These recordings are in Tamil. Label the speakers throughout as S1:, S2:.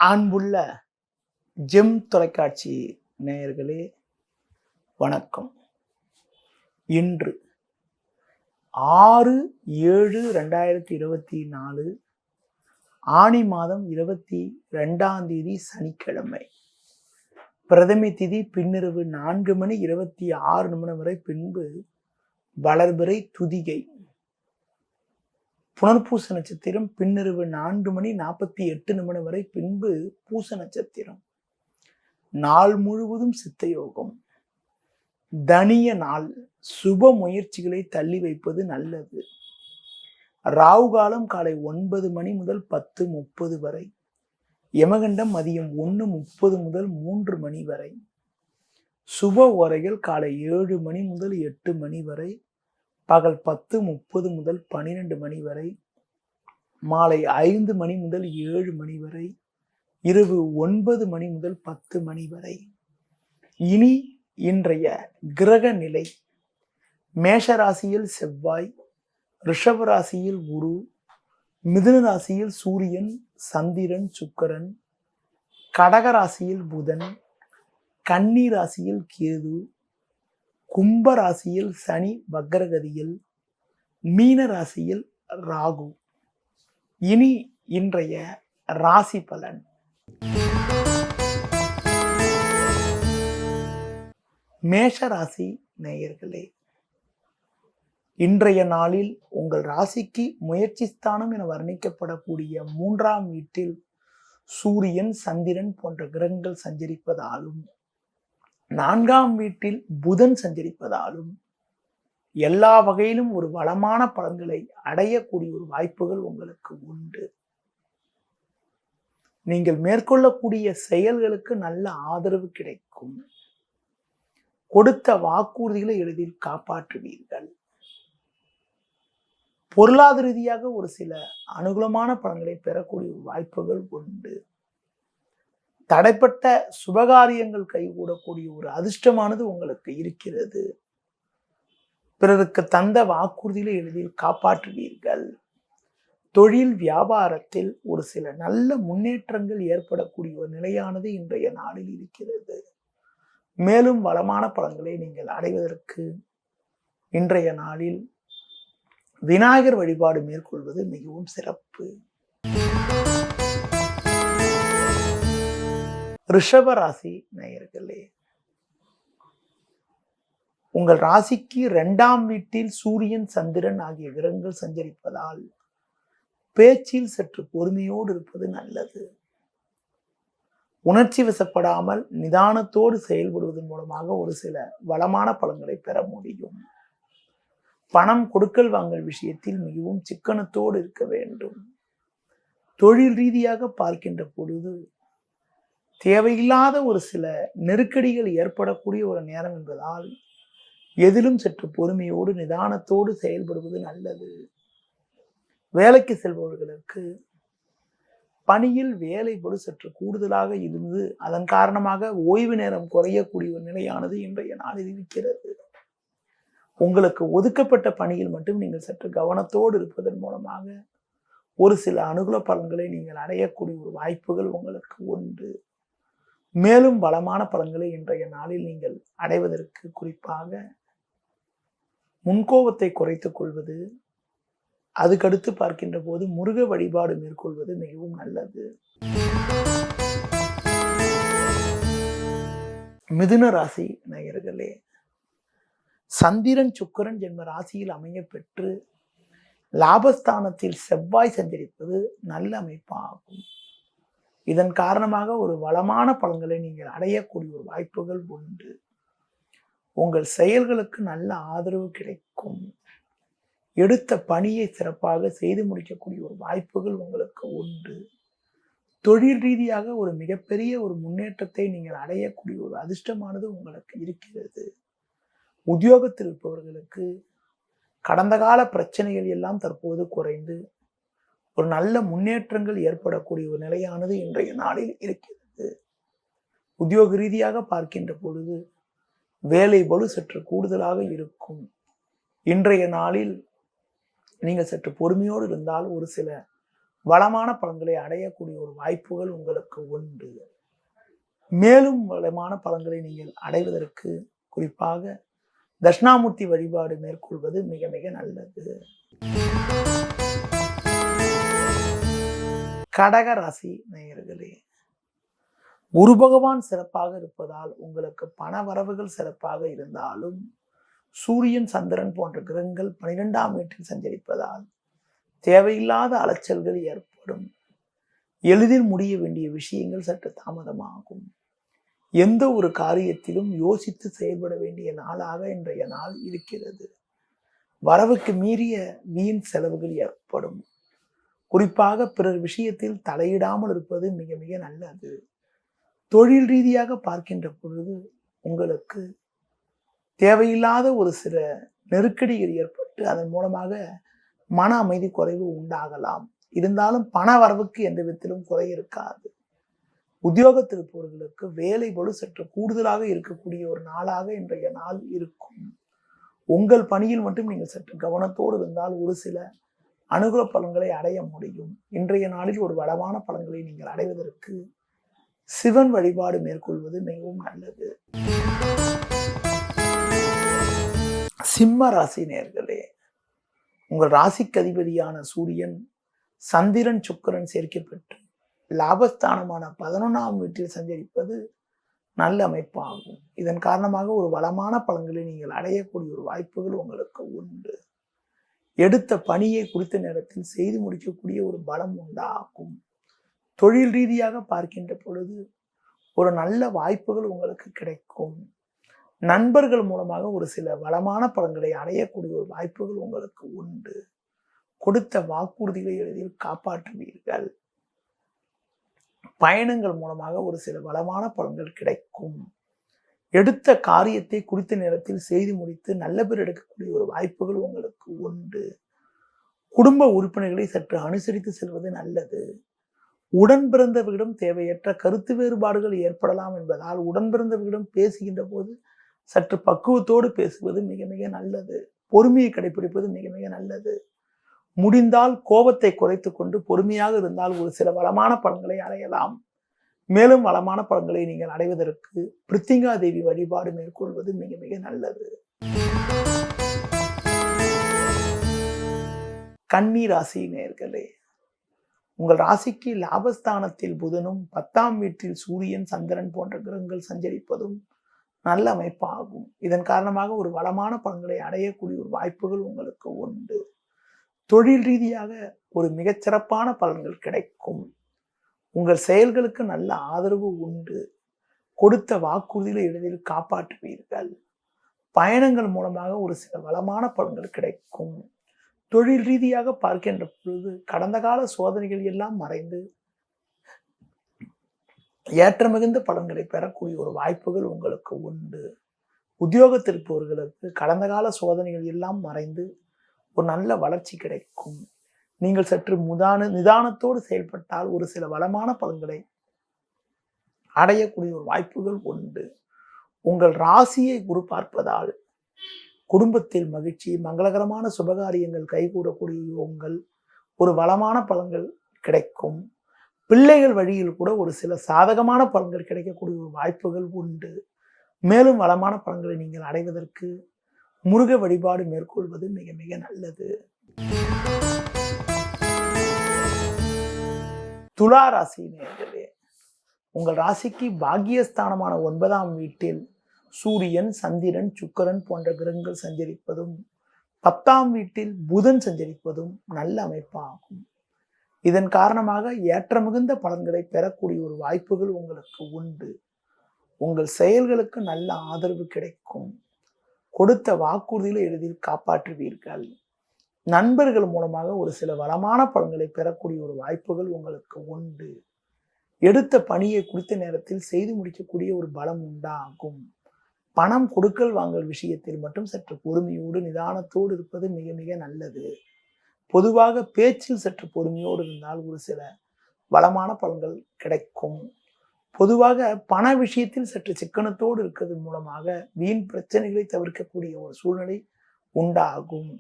S1: அன்புள்ள ஜெம் தொலைக்காட்சி நேயர்களே, வணக்கம். இன்று 6/7/2024 ஆனி மாதம் 22ஆம் தேதி சனிக்கிழமை. பிரதமை திதி பின்னிரவு 4:26 வரை, பின்பு வளர்பிறை துதிகை. புனர்பூச நட்சத்திரம் பின்னிரவு 4:48 வரை, பின்பு பூச நட்சத்திரம். நாள் முழுவதும் சித்த யோகம். தனிய நாள். சுப முயற்சிகளை தள்ளி வைப்பது நல்லது. ராகு காலம் காலை 9 முதல் 10:30 வரை. யமகண்டம் மதியம் 1:30 முதல் 3 வரை. சுப ஓரைகள் காலை 7 முதல் 8 வரை, பகல் 10:30 முதல் 12 வரை, மாலை 5 முதல் 7 வரை, இரவு 9 முதல் 10 வரை. இனி இன்றைய கிரக நிலை. மேஷ ராசியில் செவ்வாய், ரிஷப ராசியில் குரு, மிதுன ராசியில் சூரியன், சந்திரன், சுக்கிரன், கடக ராசியில் புதன், கன்னி ராசியில் கேது, கும்ப ராசியில் சனி வக்ரகதியில், மீன ராசியில் ராகு. இனி இன்றைய ராசி பலன். மேஷ ராசி நேயர்களே, இன்றைய நாளில் உங்கள் ராசிக்கு முயற்சி ஸ்தானம் என வர்ணிக்கப்படக்கூடிய 3ஆம் வீட்டில் சூரியன், சந்திரன் போன்ற கிரகங்கள் சஞ்சரிப்பதாலும், 4ஆம் வீட்டில் புதன் சஞ்சரிப்பதாலும் எல்லா வகையிலும் ஒரு வளமான பலன்களை அடையக்கூடிய ஒரு வாய்ப்புகள் உங்களுக்கு உண்டு. நீங்கள் மேற்கொள்ளக்கூடிய செயல்களுக்கு நல்ல ஆதரவு கிடைக்கும். கொடுத்த வாக்குறுதிகளை எளிதில் காப்பாற்றுவீர்கள். பொருளாதார ரீதியாக ஒரு சில அனுகூலமான பலன்களை பெறக்கூடிய வாய்ப்புகள் உண்டு. தடைப்பட்ட சுபகாரியங்கள் கைகூடக்கூடிய ஒரு அதிர்ஷ்டமானது உங்களுக்கு இருக்கிறது. பிறருக்கு தந்த வாக்குறுதிகளை எளிதில் காப்பாற்றுவீர்கள். தொழில் வியாபாரத்தில் ஒரு சில நல்ல முன்னேற்றங்கள் ஏற்படக்கூடிய ஒரு நிலையானது இன்றைய நாளில் இருக்கிறது. மேலும் வளமான பலன்களை நீங்கள் அடைவதற்கு இன்றைய நாளில் விநாயகர் வழிபாடு மேற்கொள்வது மிகவும் சிறப்பு. ரிஷப ராசி நேயர்களே, உங்கள் ராசிக்கு 2ஆம் வீட்டில் சூரியன், சந்திரன் ஆகிய கிரகங்கள் சஞ்சரிப்பதால் பேச்சில் சற்று பொறுமையோடு இருப்பது நல்லது. உணர்ச்சி வசப்படாமல் நிதானத்தோடு செயல்படுவதன் மூலமாக ஒரு சில வளமான பலன்களை பெற முடியும். பணம் கொடுக்கல் வாங்கல் விஷயத்தில் மிகவும் சிக்கனத்தோடு இருக்க வேண்டும். தொழில் ரீதியாக பார்க்கின்ற பொழுது தேவையில்லாத ஒரு சில நெருக்கடிகள் ஏற்படக்கூடிய ஒரு நேரம் என்பதால் எதிலும் சற்று பொறுமையோடு நிதானத்தோடு செயல்படுவது நல்லது. வேலைக்கு செல்பவர்களுக்கு பணியில் வேலை பளு சற்று கூடுதலாக இருந்து அதன் காரணமாக ஓய்வு நேரம் குறையக்கூடிய ஒரு நிலையானது இன்றைய நாளில் இருக்கிறது. உங்களுக்கு ஒதுக்கப்பட்ட பணியில் மட்டும் நீங்கள் சற்று கவனத்தோடு இருப்பதன் மூலமாக ஒரு சில அனுகூல பலன்களை நீங்கள் அடையக்கூடிய ஒரு வாய்ப்புகள் உங்களுக்கு உண்டு. மேலும் பலமான பலன்களை இன்றைய நாளில் நீங்கள் அடைவதற்கு குறிப்பாக முன்கோபத்தை குறைத்துக் கொள்வது, அதுக்கடுத்து பார்க்கின்ற போது முருக வழிபாடு மேற்கொள்வது மிகவும் நல்லது. மிதுன ராசி நேயர்களே, சந்திரன், சுக்கிரன் ஜென்ம ராசியில் அமைய பெற்று லாபஸ்தானத்தில் செவ்வாய் சஞ்சரிப்பது நல்ல அமைப்பாகும். இதன் காரணமாக ஒரு வளமான பலன்களை நீங்கள் அடையக்கூடிய ஒரு வாய்ப்புகள் உண்டு. உங்கள் செயல்களுக்கு நல்ல ஆதரவு கிடைக்கும். எடுத்த பணியை சிறப்பாக செய்து முடிக்கக்கூடிய ஒரு வாய்ப்புகள் உங்களுக்கு உண்டு. தொழில் ரீதியாக ஒரு மிகப்பெரிய ஒரு முன்னேற்றத்தை நீங்கள் அடையக்கூடிய ஒரு அதிர்ஷ்டமானது உங்களுக்கு இருக்கிறது. உத்தியோகத்தில் இருப்பவர்களுக்கு கடந்த கால பிரச்சனைகள் எல்லாம் தற்போது குறைந்து ஒரு நல்ல முன்னேற்றங்கள் ஏற்படக்கூடிய ஒரு நிலையானது இன்றைய நாளில் இருக்கிறது. உத்தியோக ரீதியாக பார்க்கின்ற பொழுது வேலை பளு சற்று கூடுதலாக இருக்கும். இன்றைய நாளில் நீங்கள் சற்று பொறுமையோடு இருந்தால் ஒரு சில வளமான பலன்களை அடையக்கூடிய ஒரு வாய்ப்புகள் உங்களுக்கு உண்டு. மேலும் வளமான பலன்களை நீங்கள் அடைவதற்கு குறிப்பாக தட்சிணாமூர்த்தி வழிபாடு மேற்கொள்வது மிக மிக நல்லது. கடக ராசி நேயர்களே, குரு பகவான் சிறப்பாக இருப்பதால் உங்களுக்கு பண வரவுகள் சிறப்பாக இருந்தாலும் சூரியன் சந்திரன் போன்ற கிரகங்கள் 12ஆம் வீட்டில் சஞ்சரிப்பதால் தேவையில்லாத அலைச்சல்கள் ஏற்படும். எளிதில் முடிய வேண்டிய விஷயங்கள் சற்று தாமதமாகும். எந்த ஒரு காரியத்திலும் யோசித்து செயல்பட வேண்டிய நாளாக இன்றைய நாள் இருக்கிறது. வரவுக்கு மீறிய வீண் செலவுகள் ஏற்படும். குறிப்பாக பிறர் விஷயத்தில் தலையிடாமல் இருப்பது மிக மிக நல்லது. தொழில் ரீதியாக பார்க்கின்ற பொழுது உங்களுக்கு தேவையில்லாத ஒரு சில நெருக்கடிகள் ஏற்பட்டு அதன் மூலமாக மன அமைதி குறைவு உண்டாகலாம். இருந்தாலும் பண வரவுக்கு எந்த விதத்திலும் குறை இருக்காது. உத்தியோகத்தில் இருப்பவர்களுக்கு வேலை பளு சற்று கூடுதலாக இருக்கக்கூடிய ஒரு நாளாக இன்றைய நாள் இருக்கும். உங்கள் பணியில் மட்டும் நீங்கள் சற்று கவனத்தோடு இருந்தால் ஒரு சில அனுகூல பலன்களை அடைய முடியும். இன்றைய நாளில் ஒரு வளமான பலன்களை நீங்கள் அடைவதற்கு சிவன் வழிபாடு மேற்கொள்வது மிகவும் நல்லது. சிம்ம ராசி நேயர்களே, உங்கள் ராசிக்கு அதிபதியான சூரியன் சந்திரன் சுக்கிரன் சேர்க்கப்பட்டு லாபஸ்தானமான 11ஆம் வீட்டில் சஞ்சரிப்பது நல்ல அமைப்பாகும். இதன் காரணமாக ஒரு வளமான பலன்களை நீங்கள் அடையக்கூடிய ஒரு வாய்ப்புகள் உங்களுக்கு உண்டு. எடுத்த பணியை குறித்த நேரத்தில் செய்து முடிக்கக்கூடிய ஒரு பலம் உண்டாகும். தொழில் ரீதியாக பார்க்கின்ற பொழுது ஒரு நல்ல வாய்ப்புகள் உங்களுக்கு கிடைக்கும். நண்பர்கள் மூலமாக ஒரு சில வளமான பலன்களை அடையக்கூடிய ஒரு வாய்ப்புகள் உங்களுக்கு உண்டு. கொடுத்த வாக்குறுதிகளை எளிதில் காப்பாற்றுவீர்கள். பயணங்கள் மூலமாக ஒரு சில வளமான பலன்கள் கிடைக்கும். எடுத்த காரியத்தை குறித்த நேரத்தில் செய்து முடித்து நல்ல பேர் எடுக்கக்கூடிய ஒரு வாய்ப்புகள் உங்களுக்கு உண்டு. குடும்ப உறுப்பினர்களை சற்று அனுசரித்து செல்வது நல்லது. உடன் பிறந்தவர்களிடம் தேவையற்ற கருத்து வேறுபாடுகள் ஏற்படலாம் என்பதால் உடன் பிறந்தவர்களிடம் பேசுகின்ற போது சற்று பக்குவத்தோடு பேசுவது மிக மிக நல்லது. பொறுமையை கடைபிடிப்பது மிக மிக நல்லது. முடிந்தால் கோபத்தை குறைத்து கொண்டு பொறுமையாக இருந்தால் ஒரு சில வளமான பலன்களை அடையலாம். மேலும் வளமான பலன்களை நீங்கள் அடைவதற்கு பிரித்திங்கா தேவி வழிபாடு மேற்கொள்வது மிக மிக நல்லது. கன்னி ராசி நேயர்களே, உங்கள் ராசிக்கு லாபஸ்தானத்தில் புதனும் 10ஆம் வீட்டில் சூரியன் சந்திரன் போன்ற கிரகங்கள் சஞ்சரிப்பதும் நல்ல அமைப்பாகும். இதன் காரணமாக ஒரு வளமான பலன்களை அடையக்கூடிய ஒரு வாய்ப்புகள் உங்களுக்கு உண்டு. தொழில் ரீதியாக ஒரு மிகச்சிறப்பான பலன்கள் கிடைக்கும். உங்கள் செயல்களுக்கு நல்ல ஆதரவு உண்டு. கொடுத்த வாக்குறுதிகளை எளிதில் காப்பாற்றுவீர்கள். பயணங்கள் மூலமாக ஒரு சில வளமான பலன்கள் கிடைக்கும். தொழில் ரீதியாக பார்க்கின்ற பொழுது கடந்த கால சோதனைகள் எல்லாம் மறைந்து ஏற்ற மிகுந்த பலன்களை பெறக்கூடிய ஒரு வாய்ப்புகள் உங்களுக்கு உண்டு. உத்தியோகத்தில் இருப்பவர்களுக்கு கடந்த கால சோதனைகள் எல்லாம் மறைந்து ஒரு நல்ல வளர்ச்சி கிடைக்கும். நீங்கள் சற்று நிதானத்தோடு செயல்பட்டால் ஒரு சில வளமான பலன்களை அடையக்கூடிய ஒரு வாய்ப்புகள் உண்டு. உங்கள் ராசியை குரு பார்ப்பதால் குடும்பத்தில் மகிழ்ச்சி, மங்களகரமான சுபகாரியங்கள் கைகூடக்கூடிய யோகங்கள், ஒரு வளமான பலன்கள் கிடைக்கும். பிள்ளைகள் வழியில் கூட ஒரு சில சாதகமான பலன்கள் கிடைக்கக்கூடிய ஒரு வாய்ப்புகள் உண்டு. மேலும் வளமான பலன்களை நீங்கள் அடைவதற்கு முருக வழிபாடு மேற்கொள்வது மிக மிக நல்லது. துலா ராசி நேயர்களே, உங்கள் ராசிக்கு பாக்கியஸ்தானமான 9ஆம் வீட்டில் சூரியன் சந்திரன் சுக்கிரன் போன்ற கிரகங்கள் சஞ்சரிப்பதும் 10ஆம் வீட்டில் புதன் சஞ்சரிப்பதும் நல்ல அமைப்பாகும். இதன் காரணமாக ஏற்ற மிகுந்த பலன்களை பெறக்கூடிய ஒரு வாய்ப்புகள் உங்களுக்கு உண்டு. உங்கள் செயல்களுக்கு நல்ல ஆதரவு கிடைக்கும். கொடுத்த வாக்குறுதிகளை எளிதில் காப்பாற்றுவீர்கள். நண்பர்கள் மூலமாக ஒரு சில வளமான பலன்களை பெறக்கூடிய ஒரு வாய்ப்புகள் உங்களுக்கு உண்டு. எடுத்த பணியை குறித்த நேரத்தில் செய்து முடிக்கக்கூடிய ஒரு பலம் உண்டாகும். பணம் கொடுக்கல் வாங்கல் விஷயத்தில் மட்டும் சற்று பொறுமையோடு நிதானத்தோடு இருப்பது மிக மிக நல்லது. பொதுவாக பேச்சில் சற்று பொறுமையோடு இருந்தால் ஒரு சில வளமான பலன்கள் கிடைக்கும். பொதுவாக பண விஷயத்தில் சற்று சிக்கனத்தோடு இருக்கிறது மூலமாக வீண் பிரச்சனைகளை தவிர்க்கக்கூடிய ஒரு சூழ்நிலை உண்டாகும்.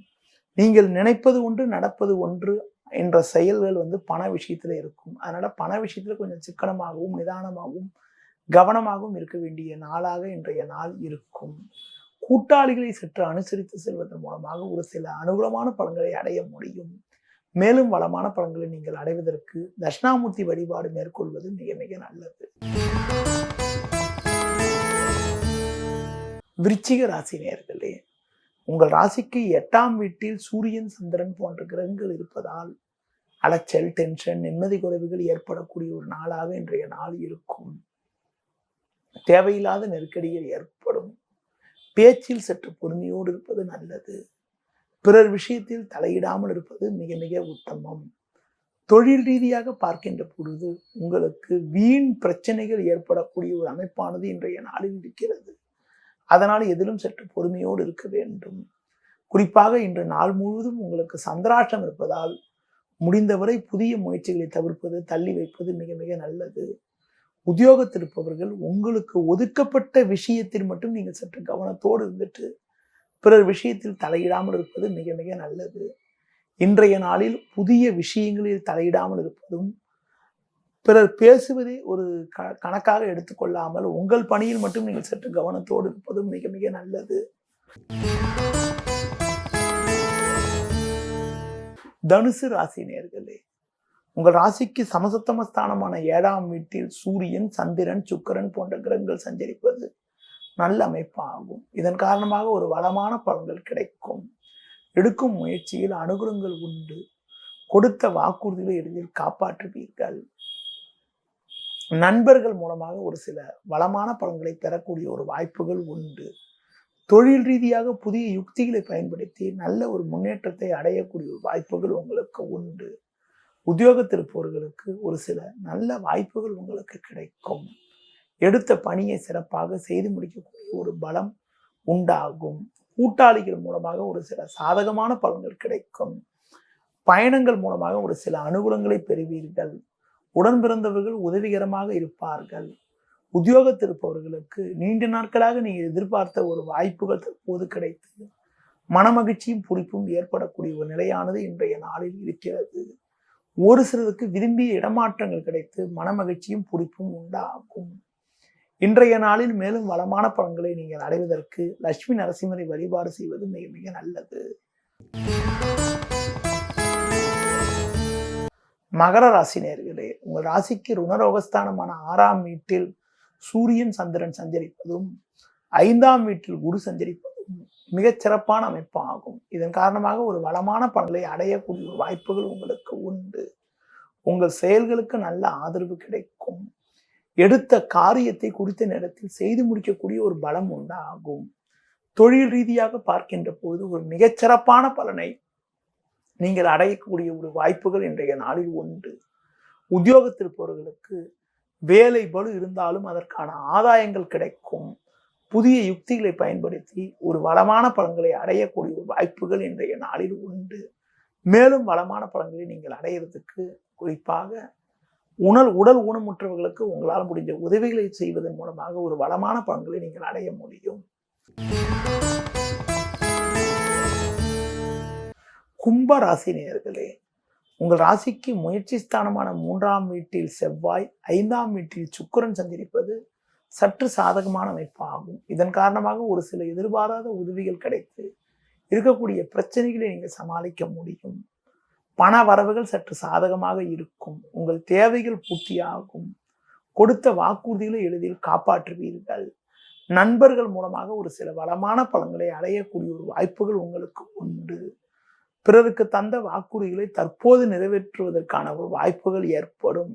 S1: நீங்கள் நினைப்பது ஒன்று நடப்பது ஒன்று என்ற செயல்கள் பண விஷயத்துல இருக்கும். அதனால பண விஷயத்துல கொஞ்சம் சிக்கனமாகவும் நிதானமாகவும் கவனமாகவும் இருக்க வேண்டிய நாளாக இன்றைய நாள் இருக்கும். கூட்டாளிகளை சற்று அனுசரித்து செல்வதன் மூலமாக ஒரு சில அனுகூலமான பலன்களை அடைய முடியும். மேலும் வளமான பலன்களை நீங்கள் அடைவதற்கு தட்சிணாமூர்த்தி வழிபாடு மேற்கொள்வது மிக மிக நல்லது. விருச்சிக ராசி நேயர்களே, உங்கள் ராசிக்கு 8ஆம் வீட்டில் சூரியன் சந்திரன் போன்ற கிரகங்கள் இருப்பதால் அலைச்சல், டென்ஷன், நிம்மதி குறைவுகள் ஏற்படக்கூடிய ஒரு நாளாக இன்றைய நாள் இருக்கும். தேவையில்லாத நெருக்கடிகள் ஏற்படும். பேச்சில் சற்று பொறுமையோடு இருப்பது நல்லது. பிறர் விஷயத்தில் தலையிடாமல் இருப்பது மிக மிக உத்தமம். தொழில் ரீதியாக பார்க்கின்ற பொழுது உங்களுக்கு வீண் பிரச்சனைகள் ஏற்படக்கூடிய ஒரு அமைப்பானது இன்றைய நாளில் இருக்கிறது. அதனால் எதிலும் சற்று பொறுமையோடு இருக்க வேண்டும். குறிப்பாக இன்று நாள் முழுவதும் உங்களுக்கு சந்திராஷ்டம் இருப்பதால் முடிந்தவரை புதிய முயற்சிகளை தவிர்ப்பது, தள்ளி வைப்பது மிக மிக நல்லது. உத்தியோகத்தில் இருப்பவர்கள் உங்களுக்கு ஒதுக்கப்பட்ட விஷயத்தில் மட்டும் நீங்கள் சற்று கவனத்தோடு இருந்துட்டு பிறர் விஷயத்தில் தலையிடாமல் இருப்பது மிக மிக நல்லது. இன்றைய நாளில் புதிய விஷயங்களில் தலையிடாமல் இருப்பதும், பிறர் பேசுவதை ஒரு கணக்காக எடுத்துக்கொள்ளாமல் உங்கள் பணியில் மட்டும் நீங்கள் சற்று கவனத்தோடு இருப்பதும் மிக மிக நல்லது. தனுசு ராசி நேயர்களே, உங்கள் ராசிக்கு சமசப்தமஸ்தானமான 7ஆம் வீட்டில் சூரியன், சந்திரன், சுக்கிரன் போன்ற கிரகங்கள் சஞ்சரிப்பது நல்ல அமைப்பாகும். இதன் காரணமாக ஒரு வளமான பலன்கள் கிடைக்கும். எடுக்கும் முயற்சியில் அனுகூலங்கள் உண்டு. கொடுத்த வாக்குறுதிகளை எளிதில் காப்பாற்றுவீர்கள். நண்பர்கள் மூலமாக ஒரு சில வளமான பலன்களை பெறக்கூடிய ஒரு வாய்ப்புகள் உண்டு. தொழில் ரீதியாக புதிய யுக்திகளை பயன்படுத்தி நல்ல ஒரு முன்னேற்றத்தை அடையக்கூடிய வாய்ப்புகள் உங்களுக்கு உண்டு. உத்தியோகத்திருப்பவர்களுக்கு ஒரு சில நல்ல வாய்ப்புகள் உங்களுக்கு கிடைக்கும். எடுத்த பணியை சிறப்பாக செய்து முடிக்கக்கூடிய ஒரு பலம் உண்டாகும். கூட்டாளிகள் மூலமாக ஒரு சில சாதகமான பலன்கள் கிடைக்கும். பயணங்கள் மூலமாக ஒரு சில அனுகூலங்களை பெறுவீர்கள். உடன் பிறந்தவர்கள் உதவிகரமாக இருப்பார்கள். உத்தியோகத்திருப்பவர்களுக்கு நீண்ட நாட்களாக நீங்கள் எதிர்பார்த்த ஒரு வாய்ப்புகள் தற்போது கிடைத்து மனமகிழ்ச்சியும் குறிப்பும் ஏற்படக்கூடிய ஒரு நிலையானது இன்றைய நாளில் இருக்கிறது. ஒரு சிலருக்கு விரும்பிய இடமாற்றங்கள் கிடைத்து மனமகிழ்ச்சியும் குறிப்பும் உண்டாகும். இன்றைய நாளில் மேலும் வளமான பலன்களை நீங்கள் அடைவதற்கு லட்சுமி நரசிம்மரை வழிபாடு செய்வது மிக மிக நல்லது. மகர ராசி நேயர்களே, உங்கள் ராசிக்கு ருணரோகஸ்தானமான 6ஆம் வீட்டில் சூரியன் சந்திரன் சஞ்சரிப்பதும் 5ஆம் வீட்டில் குரு சஞ்சரிப்பதும் மிகச் சிறப்பான அமைப்பு ஆகும். இதன் காரணமாக ஒரு வளமான பலன்களை அடையக்கூடிய வாய்ப்புகள் உங்களுக்கு உண்டு. உங்கள் செயல்களுக்கு நல்ல ஆதரவு கிடைக்கும். எடுத்த காரியத்தை குறித்த நேரத்தில் செய்து முடிக்கக்கூடிய ஒரு பலம் உண்டாகும். தொழில் ரீதியாக பார்க்கின்ற போது ஒரு மிகச்சிறப்பான பலனை நீங்கள் அடையக்கூடிய ஒரு வாய்ப்புகள் இன்றைய நாளில் உண்டு. உத்தியோகத்திருப்பவர்களுக்கு வேலை பளு இருந்தாலும் அதற்கான ஆதாயங்கள் கிடைக்கும். புதிய யுக்திகளை பயன்படுத்தி ஒரு வளமான பலன்களை அடையக்கூடிய வாய்ப்புகள் இன்றைய நாளில் உண்டு. மேலும் வளமான பலன்களை நீங்கள் அடையிறதுக்கு குறிப்பாக உடல் ஊனமுற்றவர்களுக்கு உங்களால் முடிஞ்ச உதவிகளை செய்வதன் மூலமாக ஒரு வளமான பலன்களை நீங்கள் அடைய முடியும். கும்ப ராசி நேயர்களே, உங்கள் ராசிக்கு முயற்சி ஸ்தானமான 3ஆம் வீட்டில் செவ்வாய், 5ஆம் வீட்டில் சுக்கிரன் சஞ்சரிப்பது சற்று சாதகமான அமைப்பு ஆகும். இதன் காரணமாக ஒரு சில எதிர்பாராத உதவிகள் கிடைத்து இருக்கக்கூடிய பிரச்சனைகளை நீங்கள் சமாளிக்க முடியும். பண வரவுகள் சற்று சாதகமாக இருக்கும். உங்கள் தேவைகள் பூர்த்தியாகும். கொடுத்த வாக்குறுதிகளை எளிதில் காப்பாற்றுவீர்கள். நண்பர்கள் மூலமாக ஒரு சில வளமான பலன்களை அடையக்கூடிய ஒரு வாய்ப்புகள் உங்களுக்கு உண்டு. பிறருக்கு தந்த வாக்குறுதிகளை தற்போது நிறைவேற்றுவதற்கான ஒரு வாய்ப்புகள் ஏற்படும்.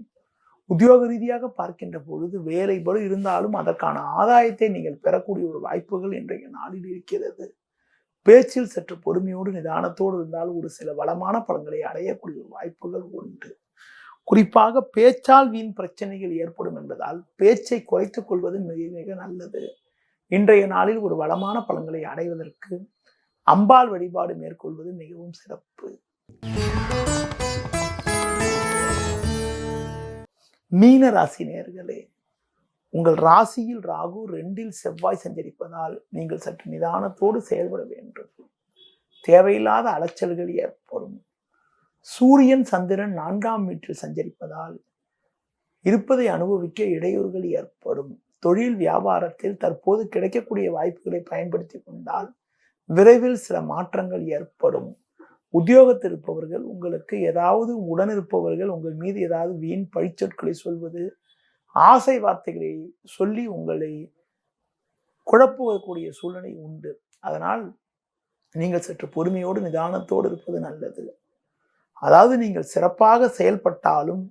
S1: உத்தியோக ரீதியாக பார்க்கின்ற பொழுது வேலை பளு இருந்தாலும் அதற்கான ஆதாயத்தை நீங்கள் பெறக்கூடிய ஒரு வாய்ப்புகள் இன்றைய நாளில் இருக்கிறது. பேச்சில் சற்று பொறுமையோடு நிதானத்தோடு இருந்தால் ஒரு சில வளமான பலன்களை அடையக்கூடிய வாய்ப்புகள் உண்டு. குறிப்பாக பேச்சால் வீண் பிரச்சனைகள் ஏற்படும் என்பதால் பேச்சை குறைத்துக் கொள்வது மிக மிக நல்லது. இன்றைய நாளில் ஒரு வளமான பலன்களை அடைவதற்கு அம்பாள் வழிபாடு மேற்கொள்வது மிகவும் சிறப்பு. மீன ராசி நேயர்களே, உங்கள் ராசியில் ராகு 2இல் செவ்வாய் சஞ்சரிப்பதால் நீங்கள் சற்று நிதானத்தோடு செயல்பட வேண்டும். தேவையில்லாத அலைச்சல்கள் ஏற்படும். சூரியன் சந்திரன் 4ஆம் வீட்டில் சஞ்சரிப்பதால் இருப்பதை அனுபவிக்க இடையூறுகள் ஏற்படும். தொழில் வியாபாரத்தில் தற்போது கிடைக்கக்கூடிய வாய்ப்புகளை பயன்படுத்தி கொண்டால் விரைவில் சில மாற்றங்கள் ஏற்படும். உத்தியோகத்தில் இருப்பவர்கள் உங்களுக்கு ஏதாவது உடனிருப்பவர்கள் உங்கள் மீது ஏதாவது வீண் பழிச்சொற்களை சொல்வது, ஆசை வார்த்தைகளை சொல்லி உங்களை குழப்பக்கூடிய சூழ்நிலை உண்டு. அதனால் நீங்கள் சற்று பொறுமையோடு நிதானத்தோடு இருப்பது நல்லது. அதாவது நீங்கள் சிறப்பாக செயல்பட்டாலும்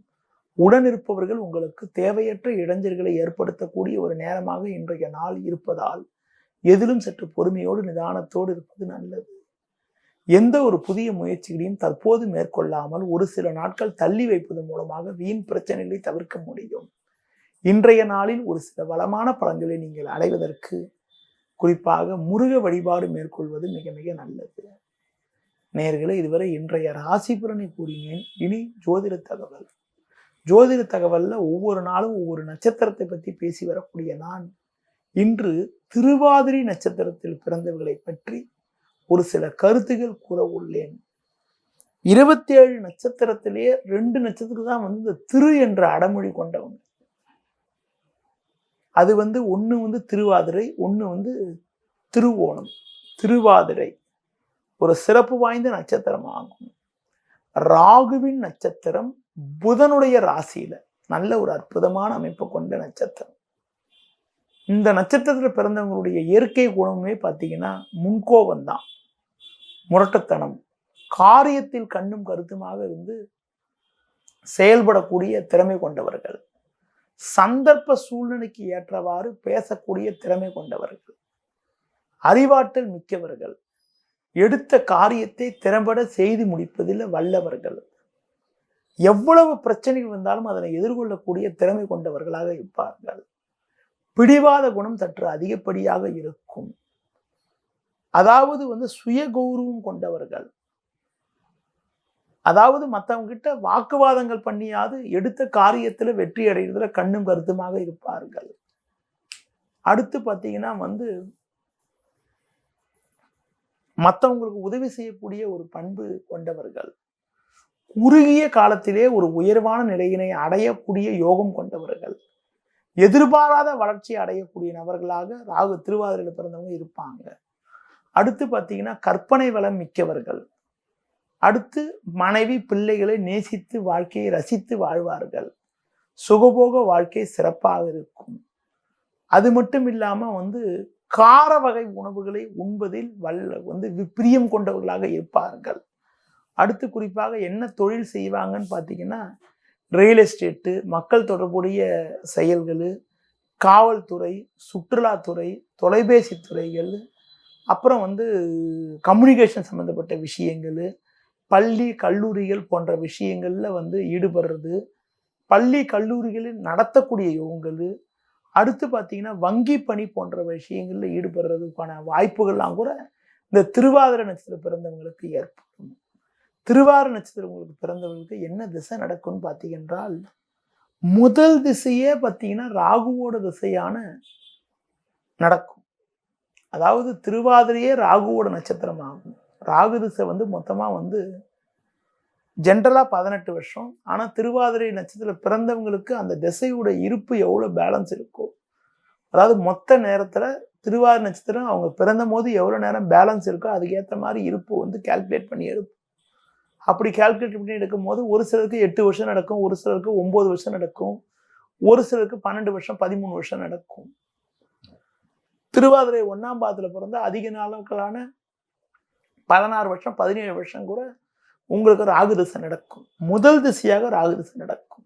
S1: உடனிருப்பவர்கள் உங்களுக்கு தேவையற்ற இடைஞ்சல்களை ஏற்படுத்தக்கூடிய ஒரு நேரமாக இன்றைய நாள் இருப்பதால் எதிலும் சற்று பொறுமையோடு நிதானத்தோடு இருப்பது நல்லது. எந்த ஒரு புதிய முயற்சிகளையும் தற்போது மேற்கொள்ளாமல் ஒரு சில நாட்கள் தள்ளி வைப்பதன் மூலமாக வீண் பிரச்சனைகளை தவிர்க்க முடியும். இன்றைய நாளில் ஒரு சில வளமான பலன்களை நீங்கள் அடைவதற்கு குறிப்பாக முருக வழிபாடு மேற்கொள்வது மிக மிக நல்லது. நேயர்களே, இதுவரை இன்றைய ராசி பலனை கூறினேன். இனி ஜோதிட தகவல். ஜோதிட தகவல்ல ஒவ்வொரு நாளும் ஒவ்வொரு நட்சத்திரத்தை பற்றி பேசி வரக்கூடிய நான் இன்று திருவாதிரை நட்சத்திரத்தில் பிறந்தவர்களை பற்றி ஒரு சில கருத்துகள் கூற உள்ளேன். 27 நட்சத்திரத்திலேயே 2 நட்சத்திரம் தான் இந்த திரு என்ற அடமொழி கொண்டவங்க. அது ஒன்று திருவாதிரை, ஒன்று திருவோணம். திருவாதிரை ஒரு சிறப்பு வாய்ந்த நட்சத்திரம் ஆகும். ராகுவின் நட்சத்திரம், புதனுடைய ராசியில நல்ல ஒரு அற்புதமான அமைப்பு கொண்ட நட்சத்திரம். இந்த நட்சத்திரத்தில் பிறந்தவங்களுடைய இயற்கை குணமே பார்த்தீங்கன்னா முன்கோபம் தான், முரட்டுத்தனம், காரியத்தில் கண்ணும் கருத்துமாக இருந்து செயல்படக்கூடிய திறமை கொண்டவர்கள், சந்தர்ப்ப சூழ்நிலைக்கு ஏற்றவாறு பேசக்கூடிய திறமை கொண்டவர்கள், அறிவாற்றல் மிக்கவர்கள், எடுத்த காரியத்தை திறம்பட செய்து முடிப்பதில் வல்லவர்கள், எவ்வளவு பிரச்சனைகள் வந்தாலும் அதனை எதிர்கொள்ளக்கூடிய திறமை கொண்டவர்களாக இருப்பார்கள். பிடிவாத குணம் சற்று அதிகப்படியாக இருக்கும். அதாவது சுய கௌரவம் கொண்டவர்கள். அதாவது மற்றவங்க கிட்ட வாக்குவாதங்கள் பண்ணியாவது எடுத்த காரியத்துல வெற்றி அடைகிறதுல கண்ணும் கருத்துமாக இருப்பார்கள். அடுத்து பார்த்தீங்கன்னா மற்றவங்களுக்கு உதவி செய்யக்கூடிய ஒரு பண்பு கொண்டவர்கள். குறுகிய காலத்திலே ஒரு உயர்வான நிலையினை அடையக்கூடிய யோகம் கொண்டவர்கள். எதிர்பாராத வளர்ச்சி அடையக்கூடிய நபர்களாக ராகு திருவாதிரையில் பிறந்தவங்க இருப்பாங்க. அடுத்து பார்த்தீங்கன்னா கற்பனை வளம் மிக்கவர்கள். அடுத்து மனைவி பிள்ளைகளை நேசித்து வாழ்க்கையை ரசித்து வாழ்வார்கள். சுகபோக வாழ்க்கை சிறப்பாக இருக்கும். அது மட்டும் இல்லாம கார வகை உணவுகளை உண்பதில் பிரியம் கொண்டவர்களாக இருப்பார்கள். அடுத்து குறிப்பாக என்ன தொழில் செய்வாங்கன்னு பார்த்தீங்கன்னா ரியல் எஸ்டேட்டு, மக்கள் தொடர்புடைய செயல்கள், காவல்துறை, சுற்றுலாத்துறை, தொலைபேசி துறைகள், அப்புறம் கம்யூனிகேஷன் சம்மந்தப்பட்ட விஷயங்கள், பள்ளி கல்லூரிகள் போன்ற விஷயங்கள்ல ஈடுபடுறது, பள்ளி கல்லூரிகளில் நடத்தக்கூடிய யோகங்கள், அடுத்து பார்த்தீங்கன்னா வங்கி பணி போன்ற விஷயங்கள்ல ஈடுபடுறதுக்கான வாய்ப்புகள்லாம் கூட இந்த திருவாதிரை நட்சத்திரம் பிறந்தவங்களுக்கு ஏற்படும். திருவாதிரை நட்சத்திரங்களுக்கு பிறந்தவங்களுக்கு என்ன திசை நடக்கும்னு பார்த்தீங்கன்றால் முதல் திசையே பார்த்தீங்கன்னா ராகுவோட திசையான நடக்கும். அதாவது திருவாதிரையே ராகுவோட நட்சத்திரம் ஆகும். ராகு திசை மொத்தமா ஜென்ரலா 18 வருஷம். ஆனா திருவாதிரை நட்சத்திரம் பிறந்தவங்களுக்கு அந்த திசையோட இருப்பு எவ்வளவு பேலன்ஸ் இருக்கோ, அதாவது மொத்த நேரத்துல திருவாதிரை நட்சத்திரம் அவங்க பிறந்த போது எவ்வளவு நேரம் பேலன்ஸ் இருக்கோ அதுக்கேற்ற மாதிரி இருப்பு கால்குலேட் பண்ணி எடுக்கும். அப்படி கால்குலேட் பண்ணி எடுக்கும் போது ஒரு சிலருக்கு 8 வருஷம் நடக்கும், ஒரு சிலருக்கு 9 வருஷம் நடக்கும், ஒரு சிலருக்கு 12 வருஷம் 13 வருஷம் நடக்கும். திருவாதிரை 1ஆம் பாதத்துல பிறந்த அதிக நாட்களான 16 வருஷம் 17 வருஷம் கூட உங்களுக்கு ராகு திசை நடக்கும். முதல் திசையாக ராகு திசை நடக்கும்.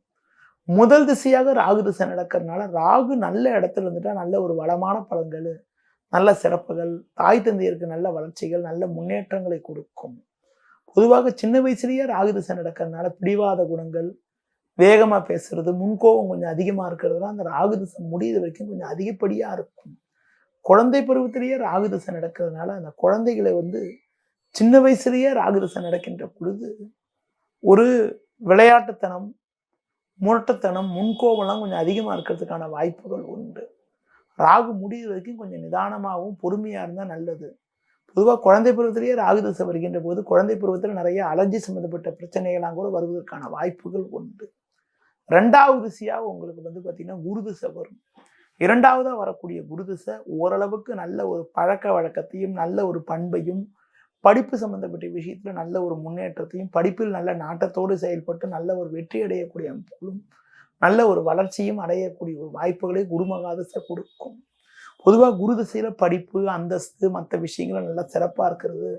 S1: முதல் திசையாக ராகு திசை நடக்கிறதுனால ராகு நல்ல இடத்துல இருந்துட்டா நல்ல ஒரு வளமான பலன்கள், நல்ல சிறப்புகள், தாய் தந்தையருக்கு நல்ல வளர்ச்சிகள், நல்ல முன்னேற்றங்களை கொடுக்கும். பொதுவாக சின்ன வயசுலயே ராகு திசை நடக்கிறதுனால பிடிவாத குணங்கள், வேகமா பேசுறது, முன்கோபம் கொஞ்சம் அதிகமா இருக்கிறதுலாம் அந்த ராகு திசை முடிகிற வரைக்கும் கொஞ்சம் அதிகப்படியா இருக்கும். குழந்தை பருவத்திலேயே ராகு திசை நடக்கிறதுனால அந்த குழந்தைகளை சின்ன வயசுலயே ராகு திசை நடக்கின்ற பொழுது ஒரு விளையாட்டுத்தனம், முரட்டுத்தனம், முன்கோபம்லாம் கொஞ்சம் அதிகமா இருக்கிறதுக்கான வாய்ப்புகள் உண்டு. ராகு முடிகிற வரைக்கும் கொஞ்சம் நிதானமாகவும் பொறுமையா இருந்தா நல்லது. பொதுவாக குழந்தை பருவத்திலேயே ராகு திசை வருகின்ற போது குழந்தை பருவத்தில் நிறைய அலர்ஜி சம்மந்தப்பட்ட பிரச்சனைகள்லாம் கூட வருவதற்கான வாய்ப்புகள் உண்டு. 2வது திசையாக உங்களுக்கு பார்த்தீங்கன்னா குரு திசை வரும். 2வதா வரக்கூடிய குரு திசை ஓரளவுக்கு நல்ல ஒரு பழக்க வழக்கத்தையும் நல்ல ஒரு பண்பையும் படிப்பு சம்பந்தப்பட்ட விஷயத்துல நல்ல ஒரு முன்னேற்றத்தையும் படிப்பில் நல்ல நாட்டத்தோடு செயல்பட்டு நல்ல ஒரு வெற்றி அடையக்கூடிய அமைப்புகளும் நல்ல ஒரு வளர்ச்சியும் அடையக்கூடிய ஒரு வாய்ப்புகளை குரு மகாதிசை கொடுக்கும். பொதுவாக குரு திசையில படிப்பு அந்தஸ்து மற்ற விஷயங்கள் நல்லா சிறப்பா இருக்கிறது.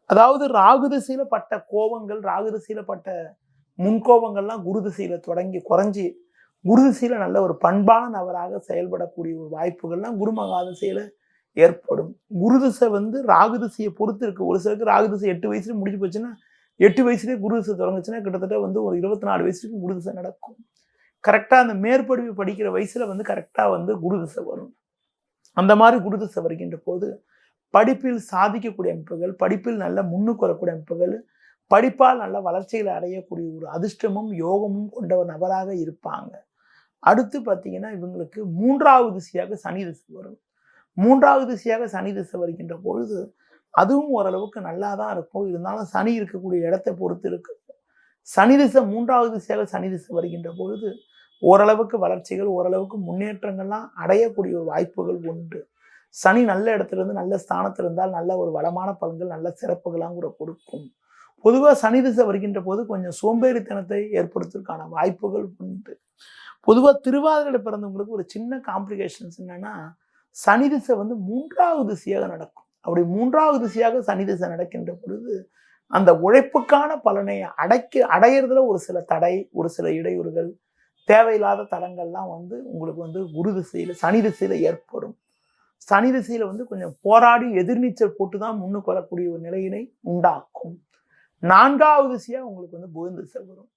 S1: அதாவது ராகு திசையில பட்ட கோபங்கள் ராகு திசையில பட்ட முன்கோபங்கள்லாம் குரு திசையில தொடங்கி குறைஞ்சி குரு திசையில நல்ல ஒரு பண்பான நபராக செயல்படக்கூடிய ஒரு வாய்ப்புகள்லாம் குரு மகாதிசையில ஏற்படும். குரு திசை ராகு திசையை பொறுத்து இருக்கு. ஒரு சிலருக்கு ராகு திசை 8 வயசுல முடிஞ்சு போச்சுன்னா 8 வயசுலேயே குரு திசை தொடங்குச்சுன்னா கிட்டத்தட்ட ஒரு 24 வயசுக்கு குரு திசை நடக்கும். கரெக்டா அந்த மேற்படிவு படிக்கிற வயசுல கரெக்டா குரு திசை வரும். அந்த மாதிரி குரு திசை வருகின்ற போது படிப்பில் சாதிக்கக்கூடிய அமைப்புகள், படிப்பில் நல்ல முன்னுக்கு வரக்கூடிய அமைப்புகள், படிப்பால் நல்ல வளர்ச்சிகளை அடையக்கூடிய ஒரு அதிர்ஷ்டமும் யோகமும் கொண்ட ஒரு நபராக இருப்பாங்க. அடுத்து பார்த்தீங்கன்னா இவங்களுக்கு 3வது திசையாக சனி திசை வரும். 3வது திசையாக சனி திசை வருகின்ற பொழுது அதுவும் ஓரளவுக்கு நல்லா தான் இருக்கும். இருந்தாலும் சனி இருக்கக்கூடிய இடத்தை பொறுத்து இருக்கு. சனி திசை 3வது திசையாக சனி திசை வருகின்ற பொழுது ஓரளவுக்கு வளர்ச்சிகள் ஓரளவுக்கு முன்னேற்றங்கள்லாம் அடையக்கூடிய ஒரு வாய்ப்புகள் உண்டு. சனி நல்ல இடத்துல இருந்து நல்ல ஸ்தானத்தில் இருந்தால் நல்ல ஒரு வளமான பலன்கள் நல்ல சிறப்புகளாம் கூட கொடுக்கும். பொதுவாக சனி திசை வருகின்ற போது கொஞ்சம் சோம்பேறித்தனத்தை ஏற்படுத்துவதற்கான வாய்ப்புகள் உண்டு. பொதுவாக திருவாதிரையில் பிறந்தவங்களுக்கு ஒரு சின்ன காம்ப்ளிகேஷன்ஸ் என்னன்னா சனி திசை 3வது திசையாக நடக்கும். அப்படி 3வது திசையாக சனி திசை நடக்கின்ற பொழுது அந்த உழைப்புக்கான பலனை அடையிறதுல ஒரு சில தடை ஒரு சில இடையூறுகள் தேவையில்லாத தடங்கள்லாம் உங்களுக்கு குரு திசையில சனி திசையில ஏற்படும். சனி திசையில கொஞ்சம் போராடி எதிர்நீச்சல் போட்டு தான் முன்னுக்கு வரக்கூடிய ஒரு நிலையினை உண்டாக்கும். 4வது திசையா உங்களுக்கு புதன் திசை வரும்.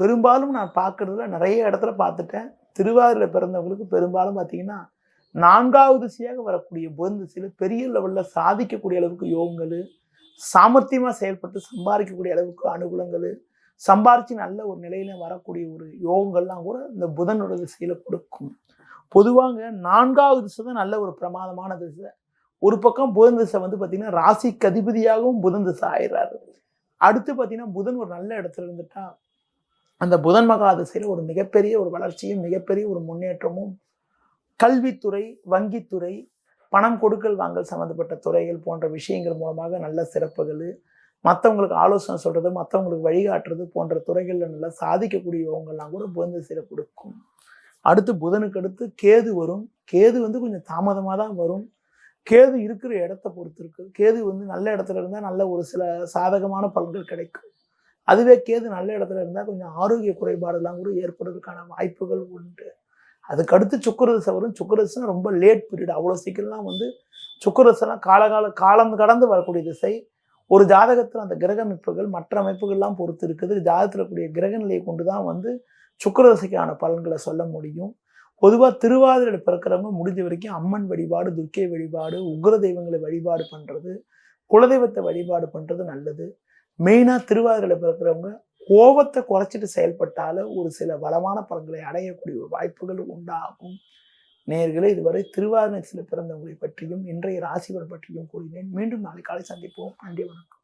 S1: பெரும்பாலும் நான் பார்க்கறதுல நிறைய இடத்துல பார்த்துட்டேன். திருவாதிரையில் பிறந்தவங்களுக்கு பெரும்பாலும் பார்த்தீங்கன்னா 4வது திசையாக வரக்கூடிய புதன் திசையில பெரிய லெவல்ல சாதிக்கக்கூடிய அளவுக்கு யோகங்கள், சாமர்த்தியமா செயல்பட்டு சம்பாதிக்கக்கூடிய அளவுக்கு அனுகூலங்கள், சம்பாரிச்சு நல்ல ஒரு நிலையில வரக்கூடிய ஒரு யோகங்கள்லாம் கூட இந்த புதனோட திசையில கொடுக்கும். பொதுவாக 4வது திசை தான் நல்ல ஒரு பிரமாதமான திசை. ஒரு பக்கம் புதன் திசை பார்த்தீங்கன்னா ராசிக்கு அதிபதியாகவும் புதன் திசை ஆயிடுறாரு. அடுத்து பார்த்தீங்கன்னா புதன் ஒரு நல்ல இடத்துல இருந்துட்டா அந்த புதன் மகா திசையில ஒரு மிகப்பெரிய ஒரு வளர்ச்சியும் மிகப்பெரிய ஒரு முன்னேற்றமும் கல்வித்துறை, வங்கித்துறை, பணம் கொடுக்கல் வாங்கல் சம்மந்தப்பட்ட துறைகள் போன்ற விஷயங்கள் மூலமாக நல்ல சிறப்புகள், மற்றவங்களுக்கு ஆலோசனை சொல்றது, மற்றவங்களுக்கு வழிகாட்டுறது போன்ற துறைகளில் நல்லா சாதிக்கக்கூடிய யோகங்கள்லாம் கூட புதன் திசையில கொடுக்கும். அடுத்து புதனுக்கு அடுத்து கேது வரும். கேது கொஞ்சம் தாமதமாக தான் வரும். கேது இருக்கிற இடத்த பொறுத்து இருக்கு. கேது நல்ல இடத்துல இருந்தால் நல்ல ஒரு சில சாதகமான பலன்கள் கிடைக்கும். அதுவே கேது நல்ல இடத்துல இருந்தால் கொஞ்சம் ஆரோக்கிய குறைபாடுலாம் கூட ஏற்படுறதுக்கான வாய்ப்புகள் உண்டு. அதுக்கு அடுத்து சுக்கிர திசை வரும். சுக்கிர திசை ரொம்ப லேட் பீரியட். அவ்வளோ சீக்கிரம்லாம் சுக்கிர திசைலாம் காலம் கடந்து வரக்கூடிய திசை. ஒரு ஜாதகத்தில் அந்த கிரக அமைப்புகள் மற்ற அமைப்புகள்லாம் பொறுத்து இருக்குது. ஜாதகத்தில் கூடிய கிரக நிலையை கொண்டு தான் சுக்கிர திசைக்கான பலன்களை சொல்ல முடியும். பொதுவாக திருவாதிரையில் பிறக்கிறவங்க முடிஞ்ச வரைக்கும் அம்மன் வழிபாடு, துர்க்கை வழிபாடு, உக்ர தெய்வங்களை வழிபாடு பண்ணுறது, குலதெய்வத்தை வழிபாடு பண்ணுறது நல்லது. மெயினாக திருவாதிரையில் பிறக்கிறவங்க கோபத்தை குறைச்சிட்டு செயல்பட்டால ஒரு சில வளமான பலன்களை அடையக்கூடிய ஒரு வாய்ப்புகள் உண்டாகும். நேயர்களே, இதுவரை திருவாதிரை பிறந்தவங்களை பற்றியும் இன்றைய ராசிகள் பற்றியும் கூறினேன். மீண்டும் நாளை காலை சந்திப்போம். நன்றி, வணக்கம்.